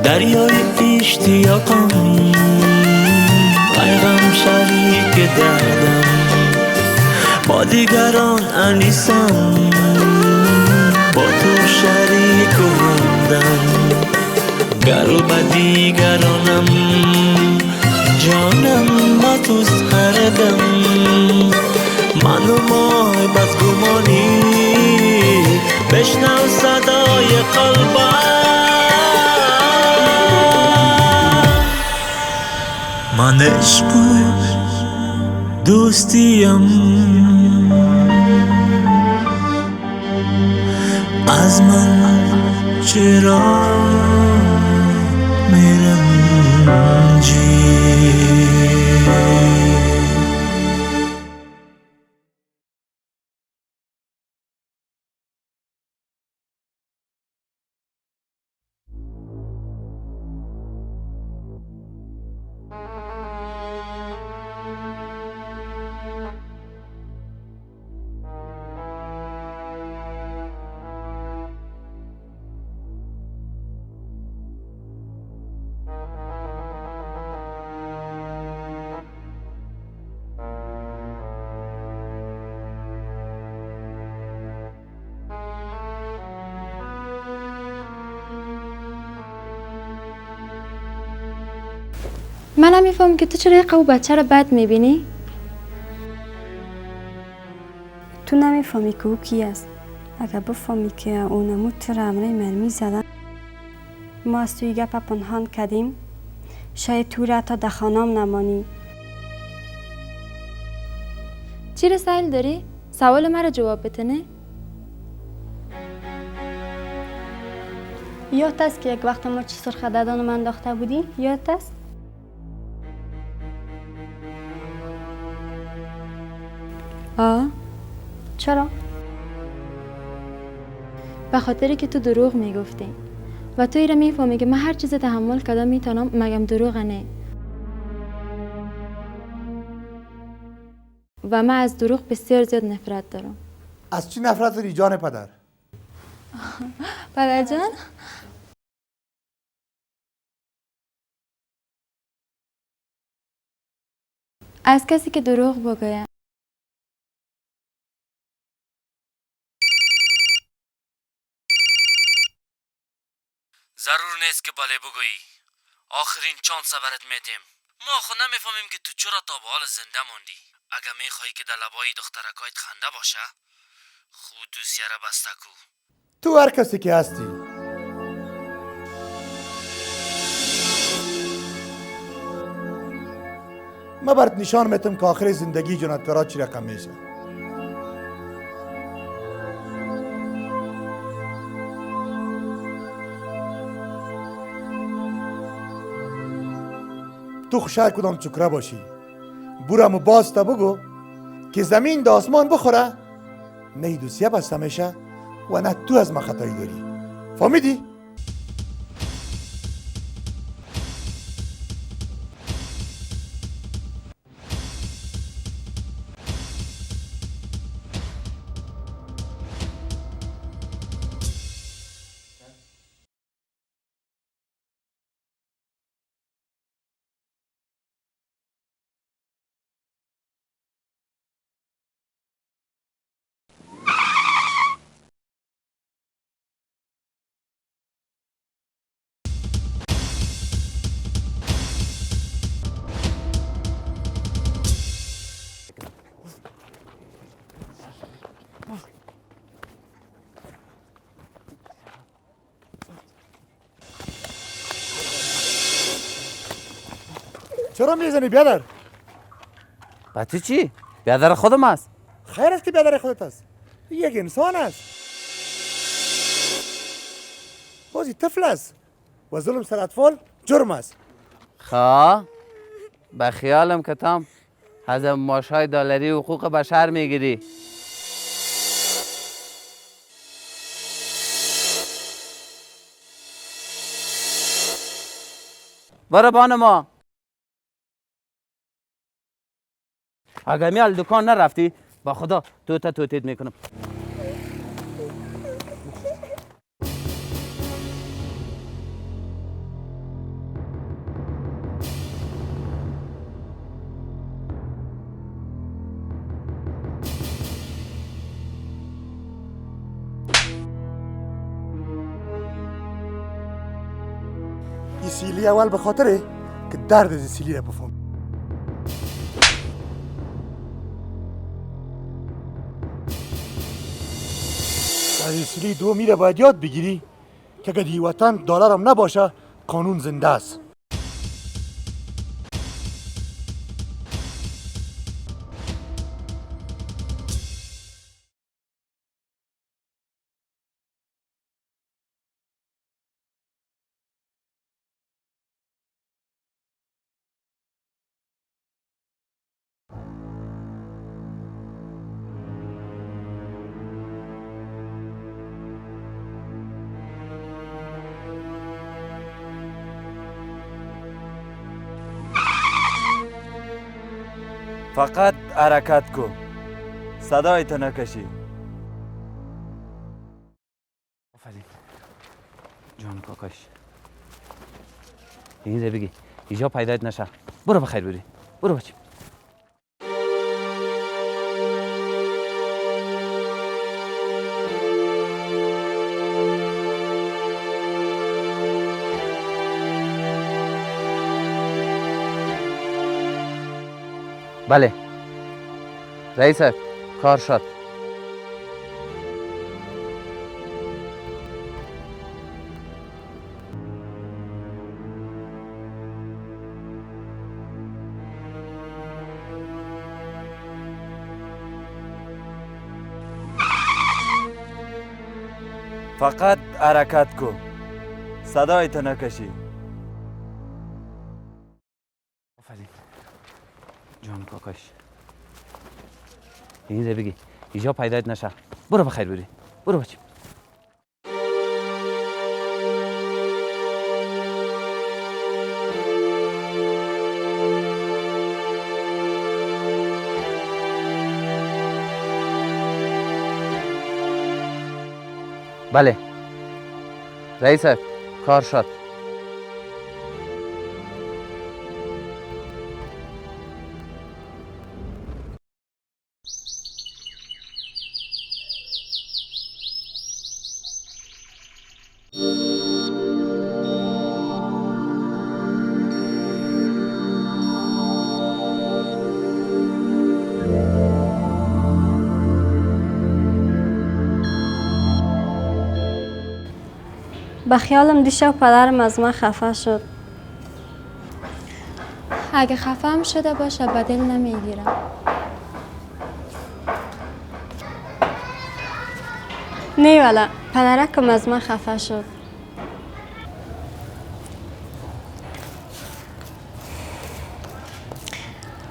دریای اشتیاقم غیغم شریک دردم با دیگران انیسم با تو شریک و همدم گر به دیگرانم جانم با توست هر دم من و مای بس گمانی بشنو صدای قلبم من عشق و دوستیم از من چرا میرنجی من نمیفهم که تو چرا یک بچه رو بد میبینی؟ تو نمیفهمی که او کی است. اگر بفهمی که او نمود تو را امره مرمی زدن ما از توی گپ پنهان کردیم شاید تو را تا دخانام نمانی. چی رسائل داری؟ سوال مرا جواب بتنه؟ یاد است که یک وقت ما چه سرخ ددان من انداخته بودی؟ یاد است؟ چرا؟ به خاطری که تو دروغ میگفتی و تو ایره میفهمی که من هر چیز تحمل کردم میتونم مگم دروغ نه و من از دروغ بسیار زیاد نفرت دارم. از چی نفرت داری جان پدر؟ پدر جان؟ از کسی که دروغ بگوید. ضرور نیست که بله بگویی. آخرین چانس برات میتیم. ما خود نمیفهمیم که تو چرا تا به حال زنده موندی. اگه میخوایی که در لبای دخترکایت خنده باشه خود دوسیه را بسته کو. تو هر کسی که هستی ما برات نشان میتم که آخر زندگی جنایتکارا چی رقم میشه. تو خوشحال کدام چکره باشی برم باز تا بگو که زمین دا آسمان بخوره نه دوسیه بسته میشه و نه تو از ما خطایی داری. فهمیدی؟ چرا میزنی بیادر؟ بچه چی؟ بیادر خودم است. خیر است که بیادر خودت است. یک انسان است. بازی طفل است و ظلم سر اطفال جرم است. خواه به خیالم که تام از ماشای دلاری حقوق بشر میگیری. برو بان ما. اگر میال دکان نرفتی با خدا توتید میکنم. این سیلی اول به خاطره که درد از سیلی را بفهم. از این سیلی دو میره باید یاد بگیری که اگر دی وطن دلار هم نباشه قانون زنده است. فقط حرکت کو، صدایت نکشی. آفرین جان کاکاش. اینجا بگی اینجا پیدایت نشه. برو بخیر بری. برو بچه. بله رئیس صاحب کار شد. فقط حرکت کو، صدایت نکشی. آفرین جان کاکاش. اینجا بگی اینجا پیدایت نشه. برو بخیر بری. برو بچه. بله رئیس صاحب کار شد. به خیالم دیشب پدرم از من خفه شد. اگه خفه هم شده باشه به دل نمیگیرم. نه والا پدرکم از من خفه شد.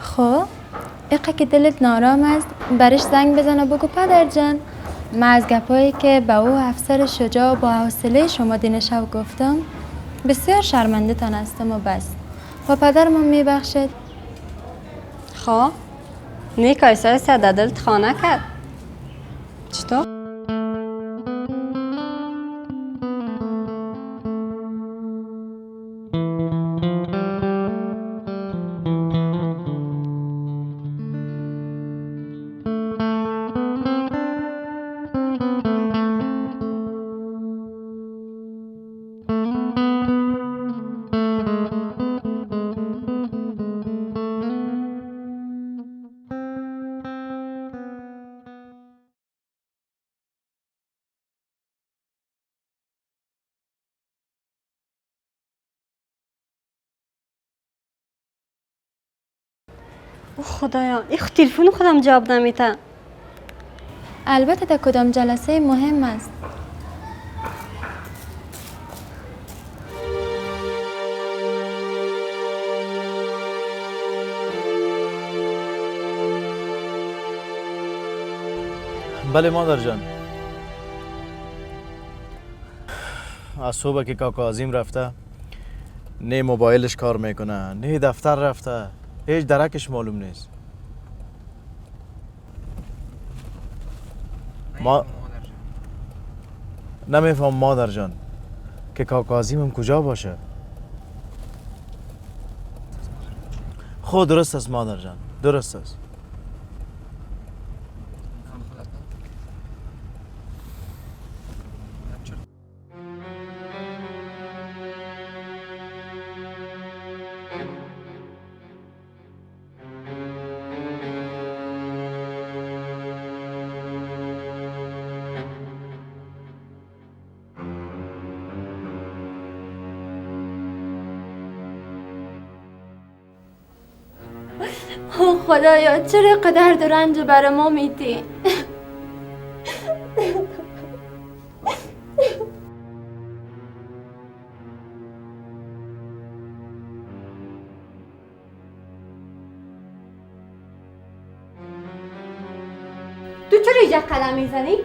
خب اقا که دلت نارام است برش زنگ بزنه بگو پدر جان من از گپایی که به او افسر شجاع با حوصله شما دین شب گفتم بسیار شرمنده تان هستم و بس و پدرم میبخشد. خب نیک ایسای سده دلت خانه کرد. چطور؟ او خدایا این تلفن خودم جواب نمیده. البته در کدام جلسه مهم است. بله مادر جان. از صبح که کاکا عظیم رفته نه موبایلش کار میکنه نه دفتر رفته هیچ درکش معلوم نیست. ما نمیفهم مادر جان که کاکا عظیمم کجا باشه. خود درست است مادر جان درست است. او خدایا چرا قدر در رنج بر ما میتی؟ تو چرا اینجا قدم میزنی؟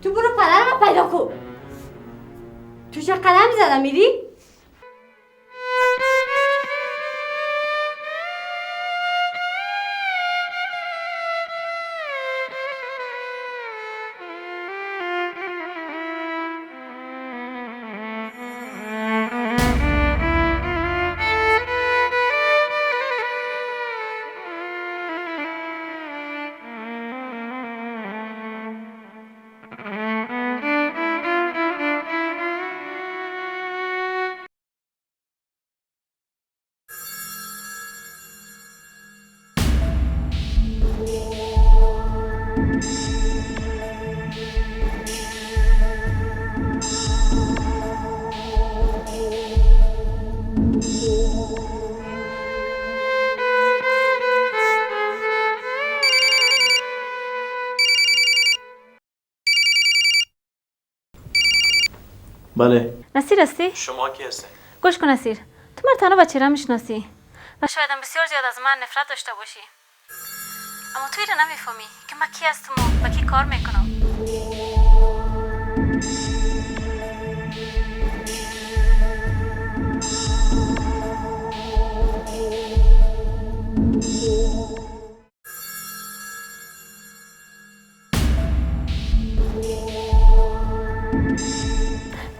تو برو پدرم پیدا کن. تو چه قدم میزنم میری؟ بله. نصیر هستی؟ شما کی هستی؟ گوش کن نصیر، تو مرتانا بچه را میشناسی و شاید هم بسیار زیاد از من نفرت داشته باشی، اما توی رو نمیفهمی که من کی هستم و کی کار میکنم.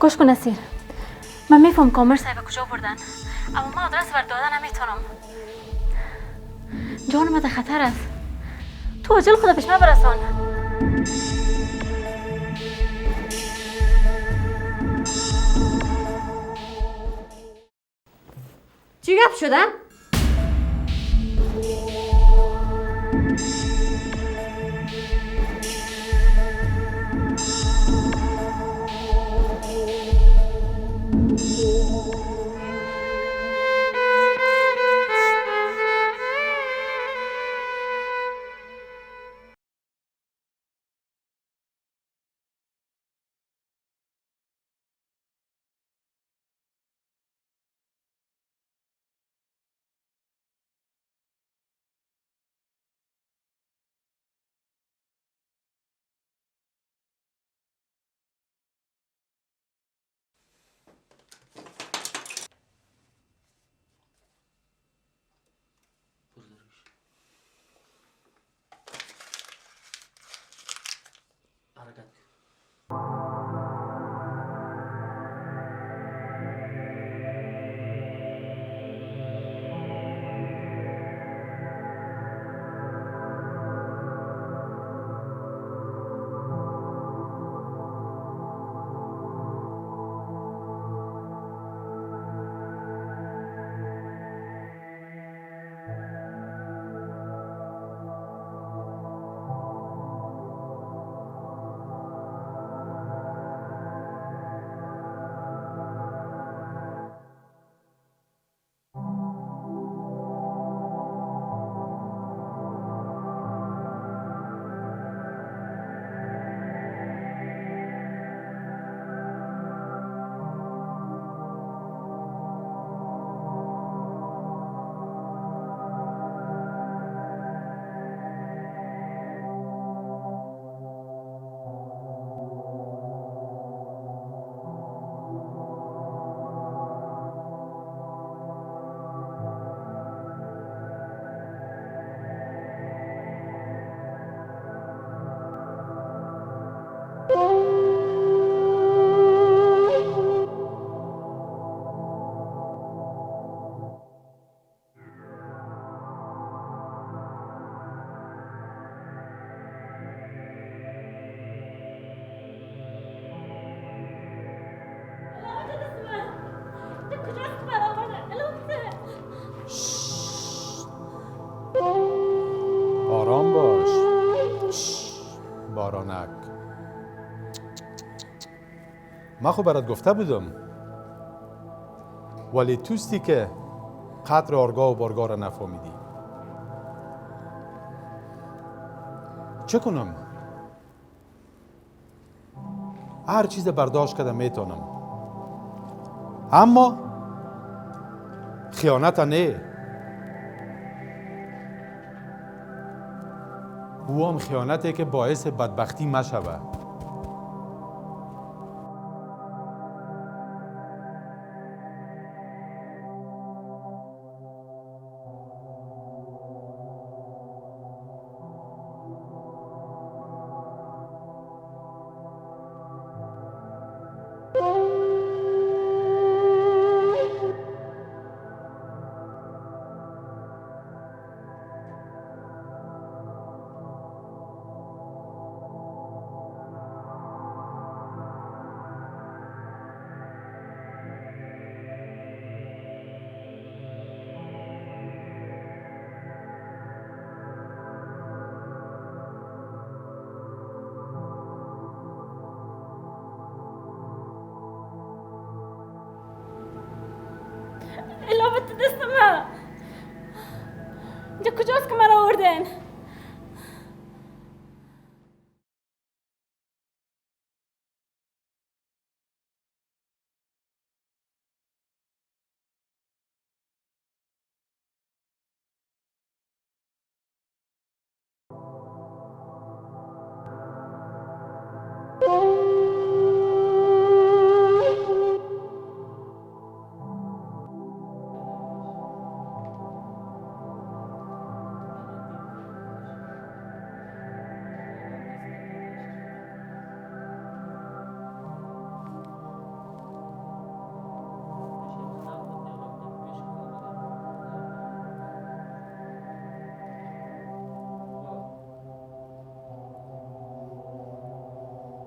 گوش کن نصیر، من میفهم کامر صاحب کجا بردن، اما من آدرس بر دادن نمیتونم. جان من در خطر است. تو عجل خدا پیش من برسان. چی گپ شدن؟ من خب برات گفته بودم، ولی توستی که قدر آرگاه و بارگاه را نفهمیدی. چه کنم؟ هر چیز برداشت کردم میتونم، اما خیانت نه. او هم خیانته که باعث بدبختی مشوه. الافت دستم اینجا کجاست که مرا آوردن؟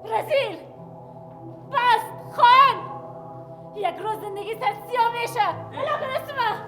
رزیل، بس خان یک روز زندگی سر سیاه میشه. الا برسمه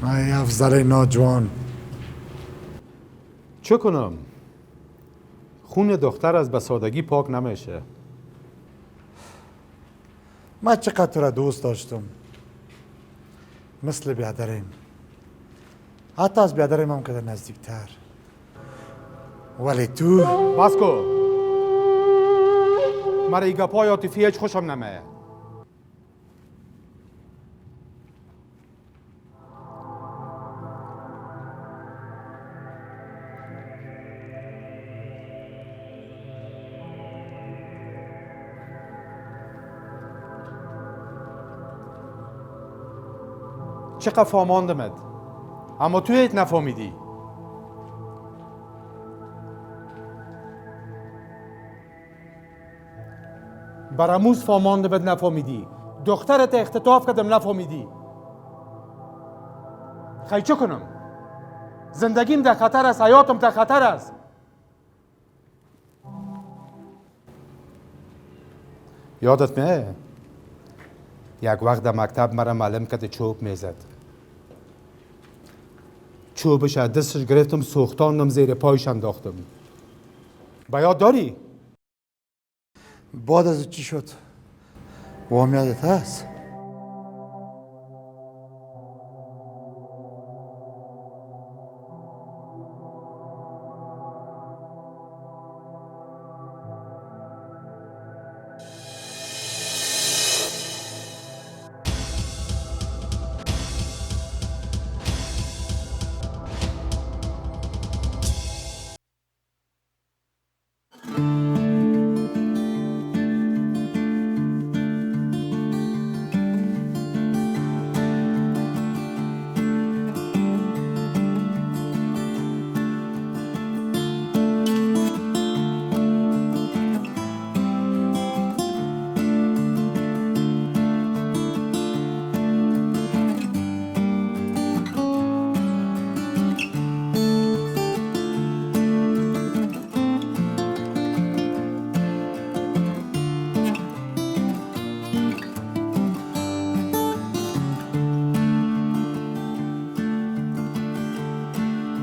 ای افضل ناجوان، چه کنم؟ خون دختر از به سادگی پاک نمیشه. من چقدر تو را دوست داشتم، مثل بیادرم، حتی از بیادرم هم کده نزدیکتر، ولی تو بس کو، مرا ای گپای عاطفی هیچ خوشم نمیه. چقدر فهماندمت، اما تو هیچ نفهمیدی. براموز فهماندمت نفهمیدی، دخترت اختطاف کردم نفهمیدی. خیلی چه کنم؟ زندگیم در خطر است، حیاتم در خطر است. یادت میه؟ یک وقت در مکتب مرا معلم کرد چوب میزد. چوبش از دستش گرفتم، سوختاندم، زیر پایش انداختم. به یاد داری؟ بعد از چی شد؟ وامیادت هست؟